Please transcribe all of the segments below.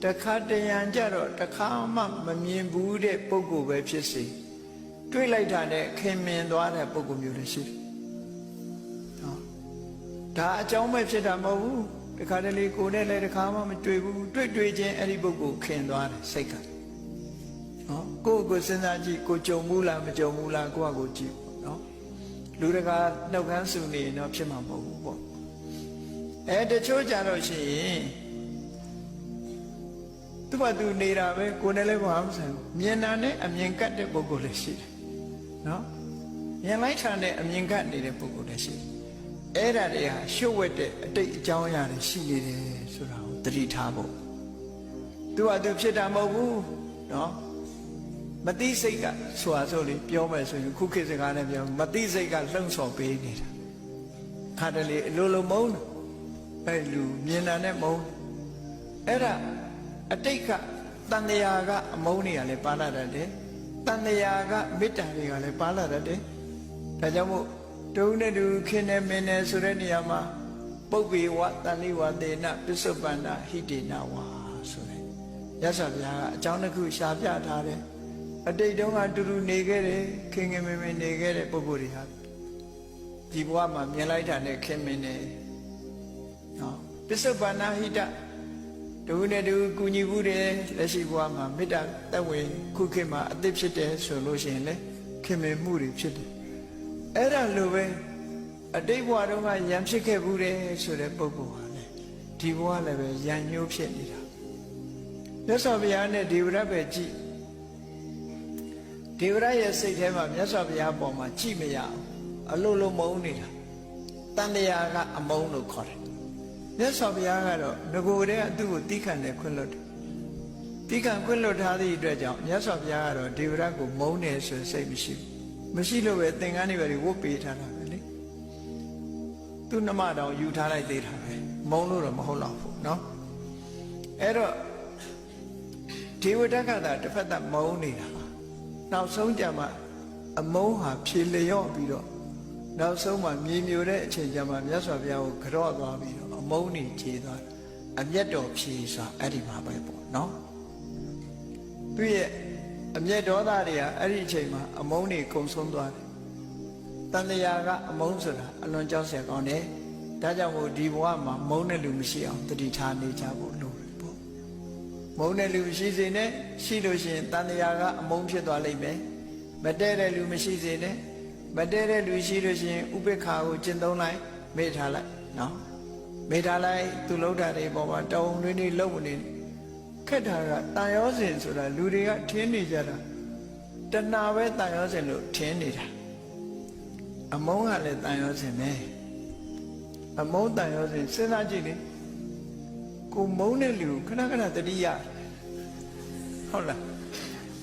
တခါတရံကြတော့တခါမှမမြင်ဘူးတဲ့ပုဂ္ဂိုလ်ပဲဖြစ်စေတွေ့လိုက်တာနဲ့ခင်မင်သွားတဲ့ပုဂ္ဂိုလ်မျိုးလည်းရှိတယ်နော်ဒါအကြောင်းပဲဖြစ်တာမဟုတ်ဘူးတခါတလေကိုယ်နဲ့လည်းတခါမှမတွေ့ဘူးတွေ့ချင်းအဲ့ဒီပုဂ္ဂိုလ်ခင်သွားတယ်စိတ်ကနော်ကိုစဉ်းစားကြည့်ကိုကြုံဘူးလားမကြုံဘူးလားကိုကြည့်နော်လူတကာနှုတ်ခမ်းဆူနေရင်တော့ဖြစ်မှာမဟုတ်ဘူးပေါ့တချို့ကြတော့ရှိရင်သူ့ဘာသူနေတာပဲကိုယ်နဲ့လည်းဘာမှမဆိုင်ဘူးမြင်တာနဲ့အမြင်ကတ်တဲ့ပုဂ္ဂိုလ်လည်းရှိတယ်နော်မြင်လိုက်တာနဲ့အမြင်ကတ်နေတဲ့ပုဂ္ဂိုလ်လည်းရှိတယ်အဲ့ဒါတွေဟာရှုပ်ဝက်တဲ့အတိတ်အကြောင်းအရာတွေရှိနေတယ်ဆိုတာကိုသတိထားဖို့သူ့ဟာသူဖြစ်တာမဟုတ်ဘူးနော်မသိစိတ်ကဆိုလေပြောမယ်ဆိုရင်ခုခေတ်စကားနဲ့ပြောမသိစိတ်ကလှုံ့ဆော်ပေးနေတာခါတလေအလိုလိုမုန်းအဲ့လူမြင်တာနဲ့မုန်းအဲ့ဒါအတိတ်ကတန်တရာကအမုန်းတွေကလည်းပါလာတတ်တယ်တန်တရာကမေတ္တာတွေကလည်းပါလာတတ်တယ်ဒါကြောင့်မို့တုံးနဲ့တူခင်းနေမင်းနဲ့ဆိုတဲ့နေရာမှာပုပ္ပေဝတန်လိဝသေနပစ္စုပန္နဟိတေနဝါဆိုတဲ့ရသော်ဗျာကအကြောင်းတစ်ခုရှားပြထားတယ်အတိတ်တုန်းကတူတူနေခဲ့တယ်ခင်ခင်မင်မင်နေခဲ့တဲ့ပုဂ္ဂိုလ်တွေဟာဒီဘဝမှာမြင်လိုက်တာနဲ့ခင်မင်နေနော်ပစ္စုပန္နဟိတတူနဲ့တူကူညီမှုတယ်လက်ရှိဘဝမှာမေတ္တာသက်ဝင်ခုခေတ်မှာအသစ်ဖြစ်တယ်ဆိုလို့ရှိရင်လေခင်မင်မှုတွေဖြစ်တယ်အဲ့ဒါလိုပဲအတိတ်ဘဝတုန်းကယံဖြစ်ခဲ့ဘူးတယ်ဆိုတဲ့ပုဂ္ဂိုလ်ဟာလေဒီဘဝလည်းပဲယံညှိုးဖြစ်နေတာမြတ်စွာဘုရားနဲ့ဒေဝရပဲကြည့်ဒေဝရရဲ့စိတ်ထဲမှာမြတ်စွာဘုရားပေါ်မှာကြည့်မရအောင်အလိုလိုမုန်းနေတာတန်တရာကအမုန်းလို့ခေါ်တယ်မြတ်စွာဘုရားကတော့ငကိုယ်တည်းကသူ့ကိုတီးခံတယ်ခွင့်လွတ်တယ်တီးခံခွင့်လွတ်ထားသည့်အတွက်ကြောင့်မြတ်စွာဘုရားကတော့ဒေဝရကိုမုန်းတယ်ဆိုစိတ်မရှိဘူးမရှိလို့ပဲသင်္ကန်းတွေပဲဝတ်ပေးထားတာပဲလေသူ့နှမတောင်ယူထားလိုက်သေးတာပဲမုန်းလို့တော့မဟုတ်တော့ဘူးเนาะအဲ့တော့ဒေဝတကသာတစ်ဖက်သက်မုန်းနေတာနောက်ဆုံးကြမှာအမုန်းဟာဖြေလျော့ပြီးတော့နောက်ဆုံးမှာမြေမြူတဲ့အချိန်ကျမှမြတ်စွာဘုရားကိုကြော့သွားပြီးတော့အမုန်းနေခြေသွားအမျက်တော်ဖြေဆိုတာအဲ့ဒီမှာပဲပေါ့เนาะသူရဲ့အမျက်ဒေါသတွေကအဲ့ဒီအချိန်မှာအမုန်းတွေကုံဆုံးသွားတယ်တန်တရာကအမုန်းဆိုတာအလွန်ကြောက်စရာကောင်းတယ်ဒါကြောင့်မို့ဒီဘဝမှာမုန်းတဲ့လူမရှိအောင်တတိထားနေကြဖို့လိုတယ်ပေါ့မုန်းတဲ့လူရှိစေနဲ့ရှိလို့ရှိရင်တန်တရာကအမုန်းဖြစ်သွားလိမ့်မယ်မတည့်တဲ့လူမရှိစေနဲ့မတည့်တဲ့လူရှိလို့ရှိရင်ဥပေက္ခာကိုကျင့်သုံးလိုက်မေ့ထားလိုက်နော်မေ့ထားလိုက်သူလောက်တာတွေပေါ်မှာတောင်းတွင်းတွေလုံနေခက်တာကတန်ရောစဉ်ဆိုတာလူတွေကထင်းနေကြတာတဏှာပဲတန်ရောစဉ်လို့ထင်းနေတာအမုန်းကလည်းတန်ရောစဉ်ပဲအမုန်းတန်ရောစဉ်စဉ်းစားကြည့်လေကိုမုန်းတဲ့လူခဏခဏတတိယဟုတ်လား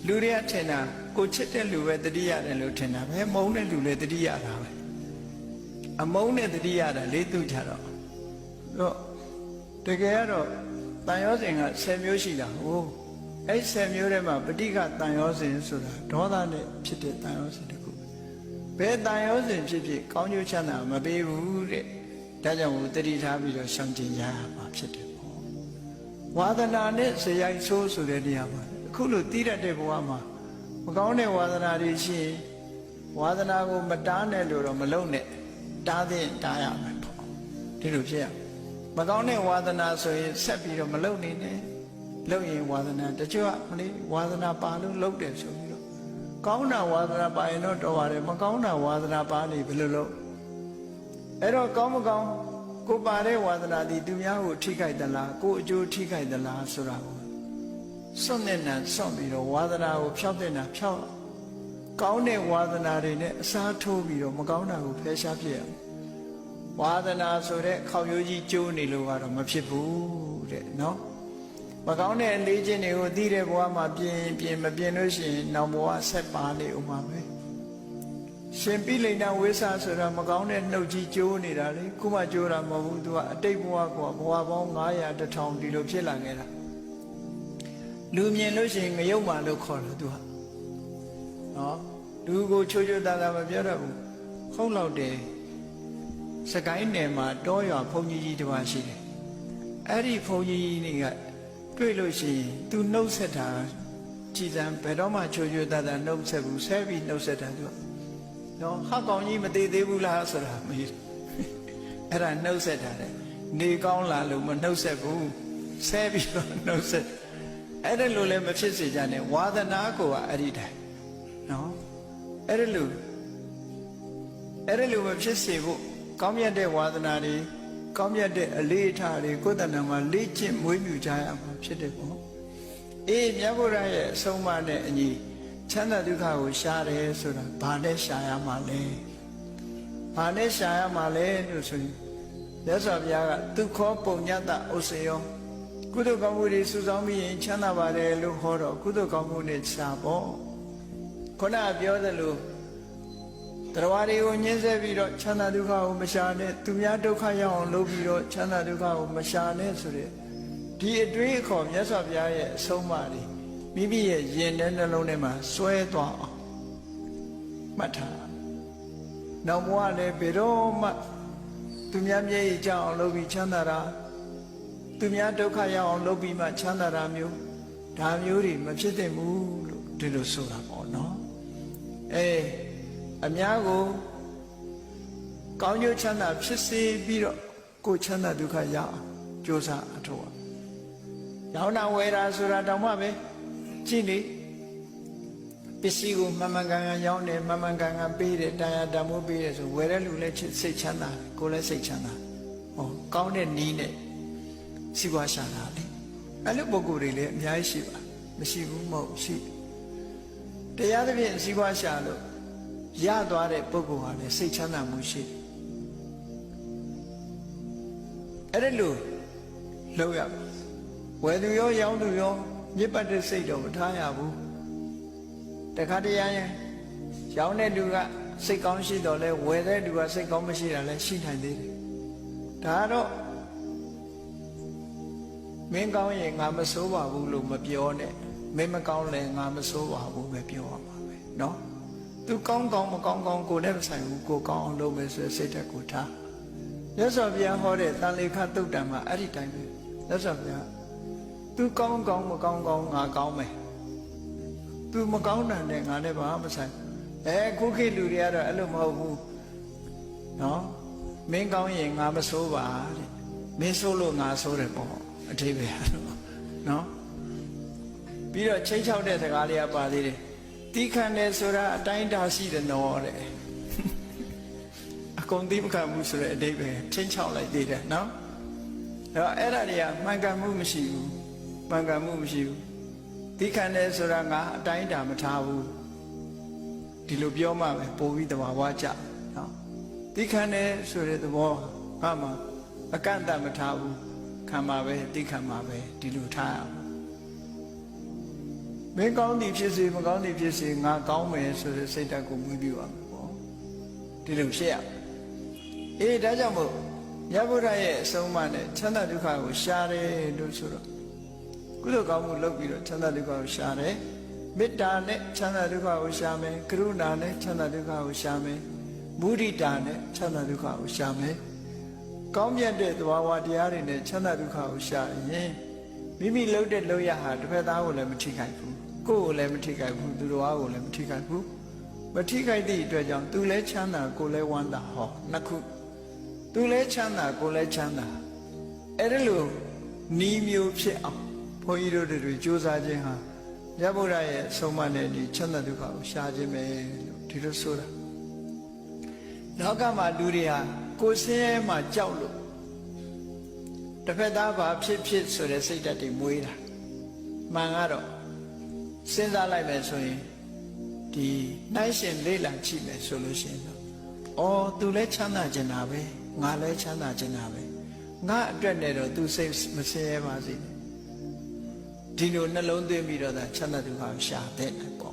လူတွေကထင်တာကိုချစ်တဲ့လူပဲတတိယတယ်လို့ထင်တာပဲမုန်းတဲ့လူလည်းတတိယတာပဲအမုန်းနဲ့တတိယတာလေးသူကြတော့တကယ်ကတော့တန်ရောစဉ်က10မျိုးရှိတာဟုတ်အဲ့10မျိုးထဲမှာပဋိကတန်ရောစဉ်ဆိုတာဒေါသနဲ့ဖြစ်တဲ့တန်ရောစဉ်တခုဘယ်တန်ရောစဉ်ဖြစ်ဖြစ်ကောင်းကျိုးချမ်းသာမပေးဘူးတဲ့ဒါကြောင့်တတိထားပြီးတော့ရှောင်ကျင်ရမှာဖြစ်တယ်ပေါ့ဝါဒနာနဲ့ဇယိုက်ဆိုးဆိုတဲ့နေရာမှာအခုလိုတည်ရတဲ့ဘဝမှာမကောင်းတဲ့ဝါဒနာတွေရှိရင်ဝါဒနာကိုမတားနဲ့လို့တော့မလုပ်နဲ့တားတဲ့တားရမယ်ပေါ့ဒီလိုဖြစ်ရမကောင်းတဲ့ဝါဒနာဆိုရင်ဆက်ပြီးတော့မလုပ်နေနဲ့လုပ်ရင်ဝါဒနာတချို့ကမလေးဝါဒနာပါလို့လုပ်တယ်ဆိုပြီးတော့ကောင်းတာဝါဒနာပါရင်တော့တော်ပါတယ်မကောင်းတာဝါဒနာပါနေဘယ်လိုလုပ်အဲ့တော့ကောင်းမကောင်းကိုပါတဲ့ဝါဒနာဒီသူများကိုထိခိုက်သလားကိုအကျိုးထိခိုက်သလားဆိုတာကိုစွန့်နေတာစွန့်ပြီးတော့ဝါဒနာကိုဖျောက်နေတာဖျောက်ကောင်းတဲ့ဝါဒနာတွေနဲ့အစားထိုးပြီးတော့မကောင်းတာကိုဖယ်ရှားပြရအောင်ဝါဒနာဆိုတဲ့ခေါက်ရိုးကြီးကျိုးနေလို့ကတော့မဖြစ်ဘူးတဲ့နော်မကောင်းတဲ့အလေးချင်းတွေကိုသိတဲ့ဘဝမှာပြင်မပြင်လို့ရှိရင်နောက်ဘဝဆက်ပါနေဦးမှာပဲရှင်ပိလိန်တဝိသဆိုတာမကောင်းတဲ့နှုတ်ကြီးကျိုးနေတာလေခုမှကျိုးတာမဟုတ်ဘူးသူကအတိတ်ဘဝကဘဝပေါင်း900 1000ဒီလိုဖြစ်လာခဲ့တာလူမြင်လို့ရှိရင်ငရုတ်မှလို့ခေါ်တယ်သူဟာနော်လူကိုချိုးချိုးသားသားမပြောတော့ဘူးဟုတ်လောက်တယ်စကိုင်းနယ်မှာတောရွာဘုန်းကြီးတစ်ပါးရှိတယ်အဲ့ဒီဘုန်းကြီးက တွေ့လို့ရှိရင် तू နှုတ်ဆက်တာကြည်စံဘယ်တော့မှချိုချိုတတ်တာနှုတ်ဆက်ဘူးဆဲပြီးနှုတ်ဆက်တာ तू နော်ဟာကောင်ကြီးမသေးသေးဘူးလားဆိုတာမေးအဲ့ဒါနှုတ်ဆက်တာလေနေကောင်းလာလို့မနှုတ်ဆက်ဘူးဆဲပြီးတော့နှုတ်ဆက်အဲ့ဒါလိုလည်းမဖြစ်စေကြနဲ့ဝါသနာကိုကအဲ့ဒီတိုင်းနော်အဲ့ဒါလိုမဖြစ်စေဖို့ကောင်းမြတ်တဲ့ဝါသနာတွေကောင်းမြတ်တဲ့အလေးအထားတွေကိုယ်တဏ္ဍာမှာလေ့ကျင့်မွေးမြူကြရမှာဖြစ်တယ်ပေါ့အေးမြတ်ဗုဒ္ဓရဲ့အဆုံးအမနဲ့အညီချမ်းသာဒုက္ခကိုရှားတယ်ဆိုတာဘာနဲ့ရှားရမှာလဲဘာနဲ့ရှားရမှာလဲလို့ဆိုရင်မြတ်စွာဘုရားကဒုက္ခပုံညတဥစ္စေယောကုသိုလ်ကောင်းမှုတွေစုဆောင်းပြီးရင်ချမ်းသာပါတယ်လို့ဟောတော့ကုသိုလ်ကောင်းမှုနဲ့ရှားပေါ့ခုနကပြောသလိုတရားတွေကိုညှင်းဆဲပြီးတော့ချမ်းသာဒုက္ခကိုမရှာနဲ့သူများဒုက္ခရောက်အောင်လုပ်ပြီးတော့ချမ်းသာဒုက္ခကိုမရှာနဲ့ဆိုတဲ့ဒီအတွေးအခေါ်မြတ်စွာဘုရားရဲ့အဆုံးအမတွေမိမိရဲ့ယင်တဲ့နှလုံးထဲမှာစွဲသွားအောင်မှတ်ထားနောက်ဘဝလည်းဘယ်တော့မှသူများမျက်ရည်ကျအောင်လုပ်ပြီးချမ်းသာတာသူများဒုက္ခရောက်အောင်လုပ်ပြီးမှချမ်းသာတာမျိုးဒါမျိုးတွေမဖြစ်သင့်ဘူးလို့ဒီလိုဆိုတာပေါ့နော်အများကိုကောင်းကျိုးချမ်းသာဖြစ်စေပြီးတော့ကိုယ်ချမ်းသာဒုက္ခရအောင်ကြိုးစားအထောက်ရောင်းတာဝယ်တာဆိုတာတောင်မှပဲကြည့်လေပစ္စည်းကိုမှန်မှန်ကန်ကန်ရောင်းတယ်မှန်မှန်ကန်ကန်ပေးတယ်တရားတမိုးပေးတယ်ဆိုဝယ်တဲ့လူလည်းစိတ်ချမ်းသာကိုယ်လည်းစိတ်ချမ်းသာဟောကောင်းတဲ့နီးနဲ့စီးပွားရှာတာလေအဲ့လိုပုံကိုယ်တွေလည်းအများကြီးရှိပါမရှိဘူးမဟုတ်ရှိတရားသဖြင့်စီးပွားရှာလို့ရသွားတဲ့ပုဂ္ဂိုလ်ဟာလည်းစိတ်ချမ်းသာမှုရှိအဲ့ဒါလို့လောက်ရဝယ်သူရောရောင်းသူရောမြစ်ပတ်တဲ့စိတ်တော့မထားရဘူးတခါတည်းရင်ရောင်းတဲ့လူကစိတ်ကောင်းရှိတော့လဲဝယ်တဲ့လူကစိတ်ကောင်းမရှိတာလည်းရှိနိုင်သေးတယ်ဒါတော့မင်းကောင်းရင်ငါမဆိုးပါဘူးလို့မပြောနဲ့မင်းမကောင်းလဲငါမဆိုးပါဘူးပဲပြောရမှာပဲเนาะသူကောင်းကောင်းမကောင်းကောင်းကိုလည်းမဆိုင်ဘူးကိုကောင်းအောင်လုပ်မယ်ဆိုစိတ်ဓာတ်ကိုထားမြတ်စွာဘုရားဟောတဲ့တန်လေခသုတ်တံမှာအဲ့ဒီတိုင်းပဲမြတ်စွာဘုရားသူကောင်းကောင်းမကောင်းကောင်းငါကောင်းမယ်သူမကောင်းတာနဲ့ငါလည်းဘာမှမဆိုင်ခုခေတ်လူတွေကတော့အဲ့လိုမဟုတ်ဘူးနော်မင်းကောင်းရင်ငါမဆိုးပါတဲ့မင်းဆိုးလို့ငါဆိုးတယ်ပေါ့အထိပ္ပယ်နော်ပြီးတော့ချိန်ချောက်တဲ့စကားလေးကပါသေးတယ်တီးခံတယ်ဆိုတာအတိုင်းတာရှိတယ်နော်တဲ့အကုန်သိမခံဘူးဆိုတဲ့အဓိပ္ပာယ်ချိန်ချောက်လိုက်သေးတယ်နော်အဲ့တော့အဲ့ဒါတွေကမှန်ကန်မှုမရှိဘူးမှန်ကန်မှုမရှိဘူးတီးခံတယ်ဆိုတာငါအတိုင်းတာမထားဘူးဒီလိုပြောမှပဲပို့ပြီးတဘာဝကြနော်တီးခံတယ်ဆိုတဲ့သဘောငါမှအကန့်အသတ်မထားဘူးခံပါပဲတီးခံပါပဲဒီလိုထားရအောင်မင်းကောင်းသည်ဖြစ်စေမကောင်းသည်ဖြစ်စေငါကောင်းမယ်ဆိုတဲ့စိတ်ဓာတ်ကိုမွေးပြီးပါမယ်ပေါ့ဒီလိုဖြစ်ရဒါကြောင့်မို့မြတ်ဗုဒ္ဓရဲ့အဆုံးအမနဲ့ချမ်းသာဒုက္ခကိုရှားတယ်လို့ဆိုတော့ကုသိုလ်ကောင်းမှုလုပ်ပြီးတော့ချမ်းသာဒုက္ခကိုရှားတယ်မေတ္တာနဲ့ချမ်းသာဒုက္ခကိုရှားမယ်ကရုဏာနဲ့ချမ်းသာဒုက္ခကိုရှားမယ်မုဒိတာနဲ့ချမ်းသာဒုက္ခကိုရှားမယ်ကောင်းမြတ်တဲ့သဘာဝတရားတွေနဲ့ချမ်းသာဒုက္ခကိုရှားရင်မိမိလုပ်တဲ့လုပ်ရဟာတစ်ဖက်သားကိုလည်းမထိခိုက်ဘူးကိုယ်ကိုလည်းမထိခိုက်ဘူးသူတော်ကိုလည်းမထိခိုက်ဘူးမထိခိုက်သည့်အတွက်ကြောင့်သူလည်းချမ်းသာကိုယ်လည်းဝမ်းသာဟောနှစ်ခုသူလည်းချမ်းသာကိုယ်လည်းချမ်းသာအဲ့ဒါလို့နီးမျိုးဖြစ်အောင်ဘုန်းကြီးတို့တွေကြိုးစားခြင်းဟာမြတ်ဗုဒ္ဓရဲ့ဆုံးမနဲ့ဒီချမ်းသာဒုက္ခကိုရှားခြင်းပဲလို့ဒီလိုဆိုတာလောကမှာလူတွေဟာကိုယ်ဆင်းရဲမှကြောက်လို့တစ်ဖက်သားဘာဖြစ်ဖြစ်ဆိုတဲ့စိတ်ဓာတ်တွေမွေးတာမှန်ကတော့စဉ်းစားလိုက်မယ်ဆိုရင်ဒီနှိုင်းရှင်လေးလံကြည့်မယ်ဆိုလို့ရှိရင်တော့သူလည်းချမ်းသာကျင်တာပဲငါလည်းချမ်းသာကျင်တာပဲငါအတွက်နဲ့တော့သူစိတ်မဆင်းရဲပါစေဒီလိုနှလုံးသွင်းပြီးတော့ချမ်းသာဒုက္ခရှာတဲ့ပေါ့